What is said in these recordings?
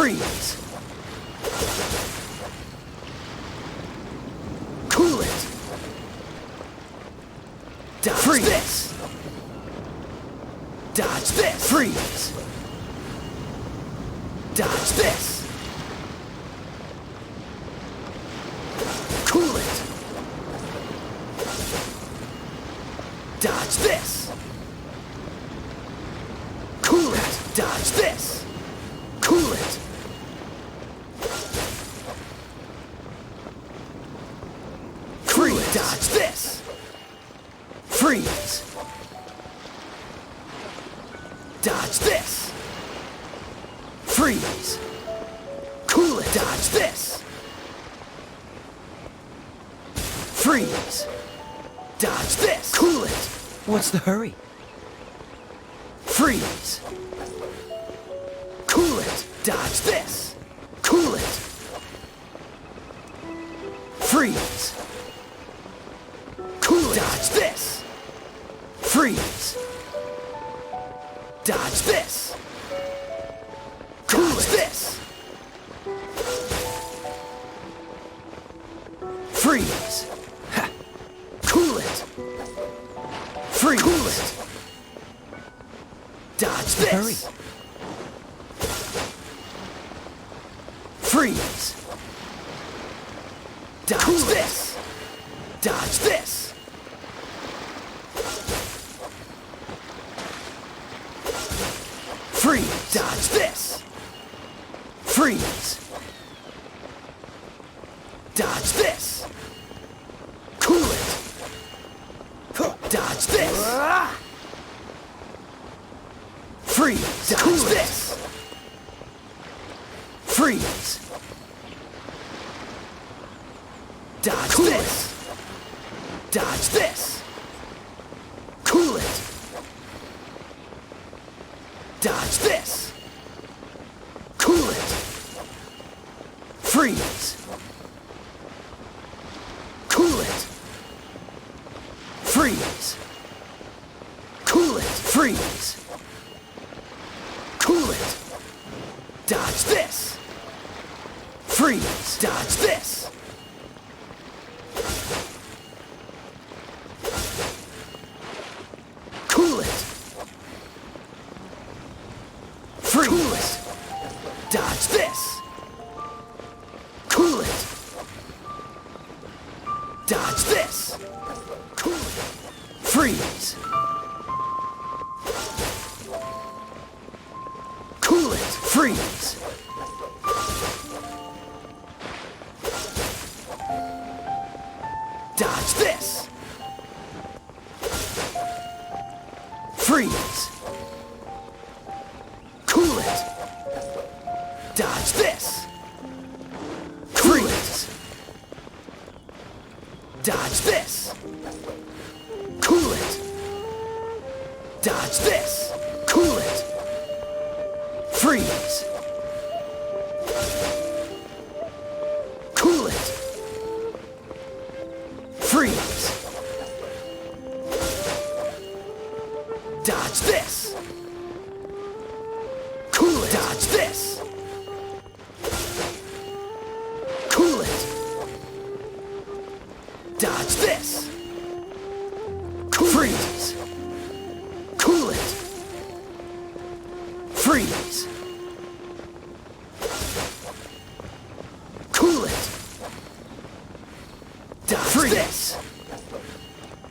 Freeze. Cool it. Dodge Freeze. This. Dodge this. Freeze. Dodge this. Cool it. Dodge this. Cool it. Dodge this. Cool it. Freeze. Dodge this. Freeze. Dodge this. Freeze. Cool it. Dodge this. Freeze. Dodge this. Cool it. What's the hurry? Freeze. Cool it. Dodge this. Cool it. Freeze. Cool it. Dodge this. Freeze. Dodge this. Cool it. This. Freeze. Ha. Cool it. Freeze. Cool it. Dodge this. Hurry. Freeze. Dodge cool this. Dodge this. Freeze. Dodge this. Freeze. Dodge this. Cool it. Dodge this. Freeze. Dodge cool this. Freeze. Dodge cool this. Dodge this. Cool it. Dodge this. Cool it. Freeze. Cool it. Freeze. Cool it. Freeze. Cool it. Dodge this. Freeze. Dodge this. Cool it. Freeze. Cool it. Dodge this. Cool it. Dodge this. Cool it. Freeze. Cool it. Freeze. Dodge this. Freeze. Cool it. Dodge this. Freeze. Dodge this. Cool it. Dodge this. Cool it. Freeze. Cool it. Freeze. Dodge this. Cool it. Dodge this. Cool it. Dodge this. Freeze. Cool it. Freeze. Cool it. Dodge this.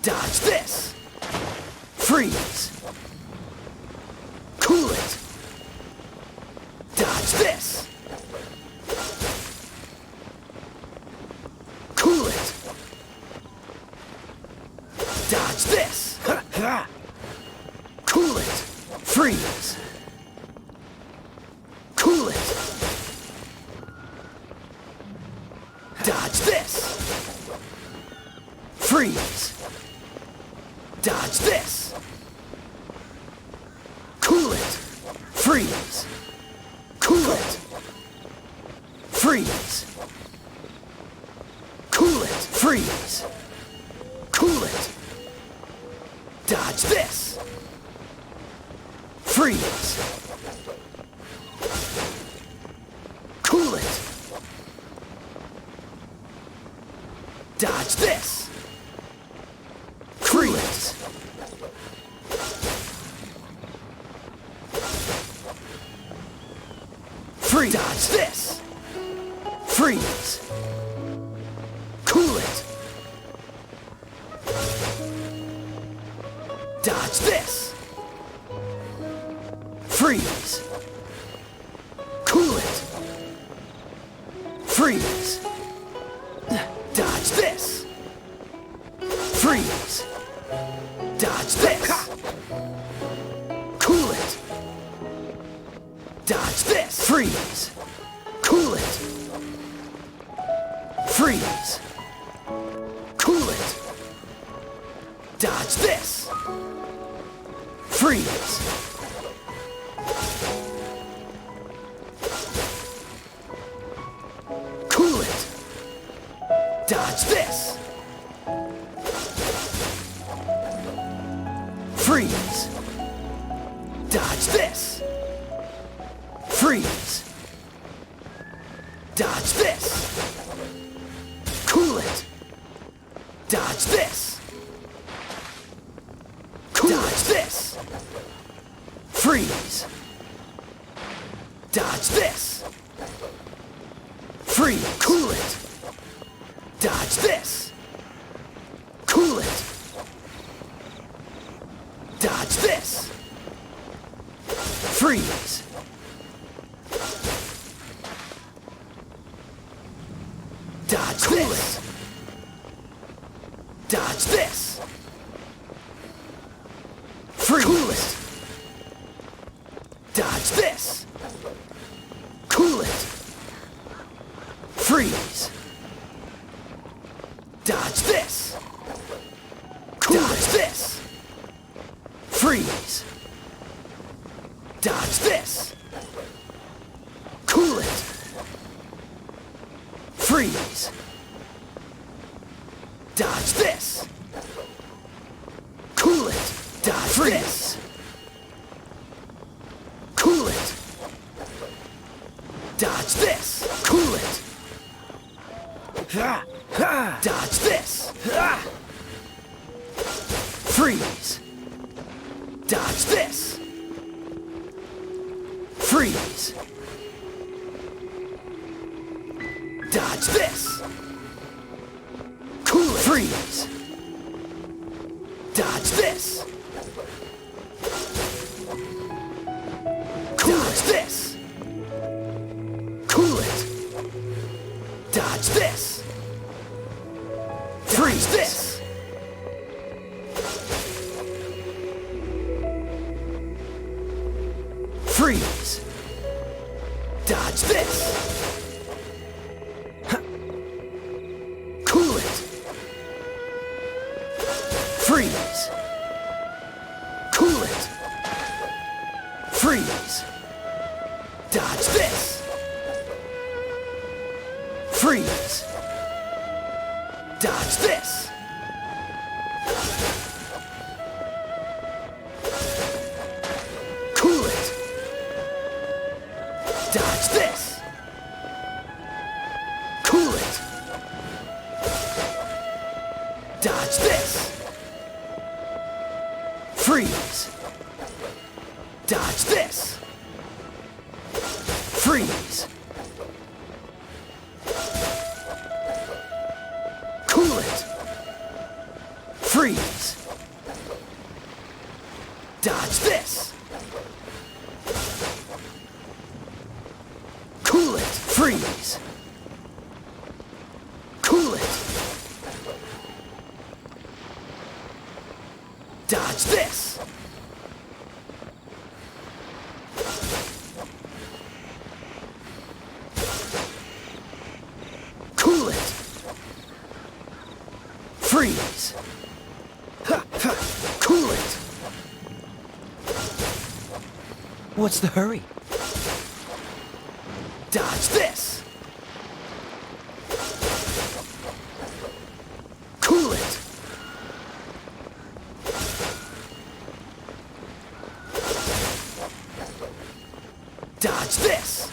Dodge this. Freeze. Cool it. Dodge this. Cool it. Dodge this. Cool it. Freeze. Cool it. Dodge this. Freeze. Dodge this. Cool it. Freeze. Cool it. Freeze. Cool it. Freeze. Cool it. Dodge this. Freeze. Freeze. Dodge this. Freeze. Cool it. Dodge this. Freeze. Cool it. Freeze. Dodge this. Freeze. Dodge this. Cool it. Dodge this. Freeze. Cool it. Freeze. Cool it. Dodge this. Freeze. Cool it. Dodge this. Freeze. Dodge this. Freeze. Dodge this. Cool it. Dodge this. Cool Dodge this. Freeze. Dodge this. Freeze. Cool it. Dodge this. Cool it. Dodge this. Freeze. Dodge cool this. Dodge this. Freeze. Cool it. Dodge this. Cool it. Freeze. Dodge this. Cool Dodge this. Freeze. Dodge this. Cool it. Freeze. Dodge this. Cool it. Dodge this. Cool it. Dodge this. Cool it. Dodge this. Freeze. Dodge this. Freeze. Dodge this. Cool it. Freeze. Dodge this. Dodge this. Cool it. Dodge this. Freeze this. Freeze. Dodge this. Cool it. Freeze. Cool it. Freeze. Dodge this. Freeze. Dodge this. Cool it. Dodge this. Cool it. Dodge this. Freeze. Dodge this. Freeze. Cool it. Freeze. Dodge this. Cool it. Freeze. Cool it. Dodge this. Cool it. Freeze. Ha, ha. Cool it. What's the hurry? Dodge this. Cool it. Dodge this.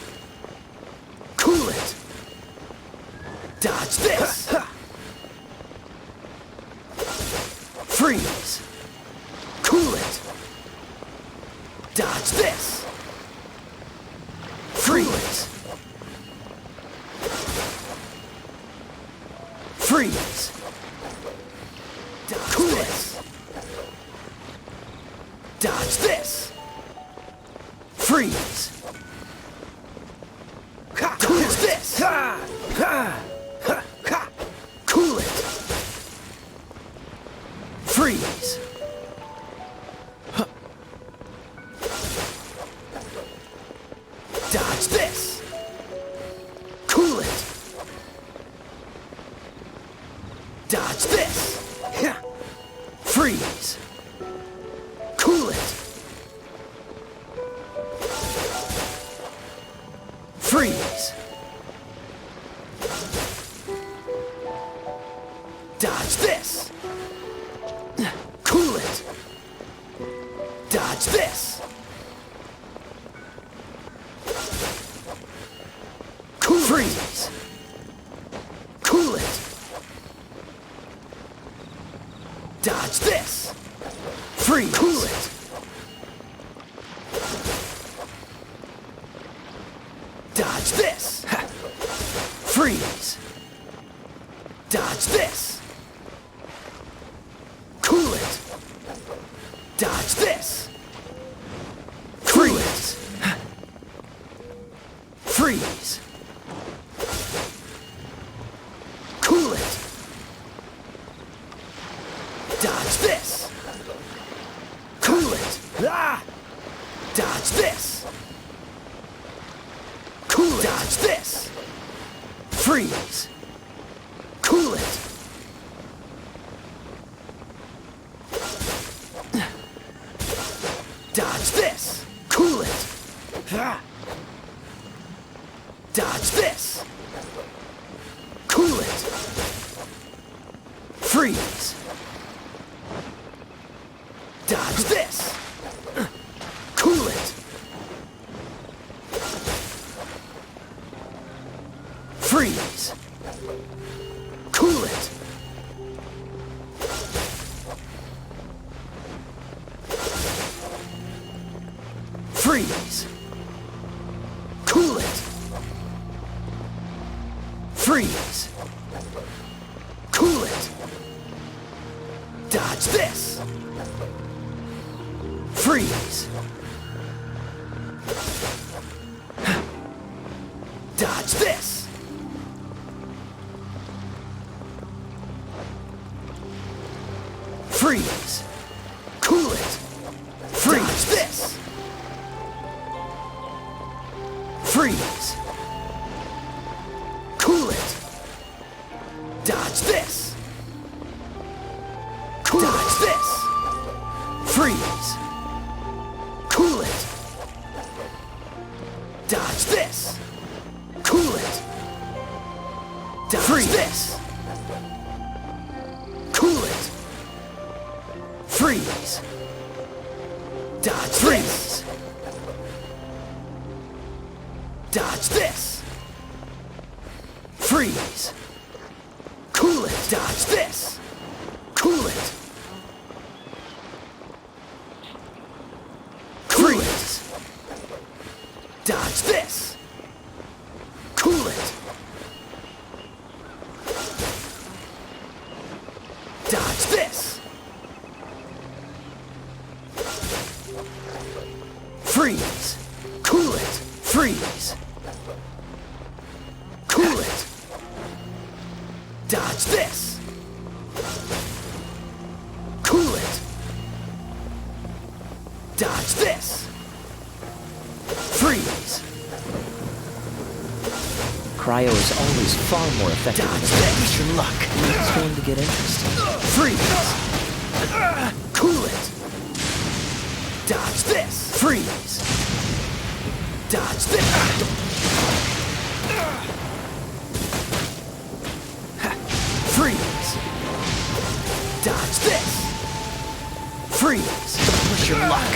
Cool it. Dodge this. Freeze. Cool it. Dodge this. Freeze. Dodge this! Freeze! Cool this! Cool it! Freeze! Dodge this! Cool it! Dodge this! Freeze! Cool it! Freeze! Dodge this! Cool it! Dodge this! Cool freeze! Cool it! Dodge this! Freeze! Cool it! Dodge this! Freeze! Dodge this! Cool it! Dodge this! Freeze! Freeze! Cool it! Dodge this! Cool it! Ah! Dodge this! Cool it! Dodge this! Freeze! Cool it! Dodge this! Cool it! Ah! Dodge this! Cool it! Freeze! Dodge this! Cool it! Freeze! Cool it! Freeze! Cool it! Freeze! Cool it! Dodge this! Freeze! Dodge this! Freeze! Cool it! Freeze this! Freeze! Cool it! Dodge this! Cool Dodge this! Freeze! Cool it! Dodge this! Cool it! Dodge this! Cool it! Freeze! Dodge this! Dodge this! Freeze! Cool it! Dodge this! Cool it! Freeze! Dodge this! Cool it! Dodge this! Freeze! Cool it! Freeze! Cool it! Dodge this! Cool it! Dodge this! Freeze! Cryo is always far more effective. Dodge this! Your luck. It's going to get interesting. Freeze! Cool it! Dodge this! Freeze! Dodge this! Freeze! Dodge this! Freeze! Push your luck.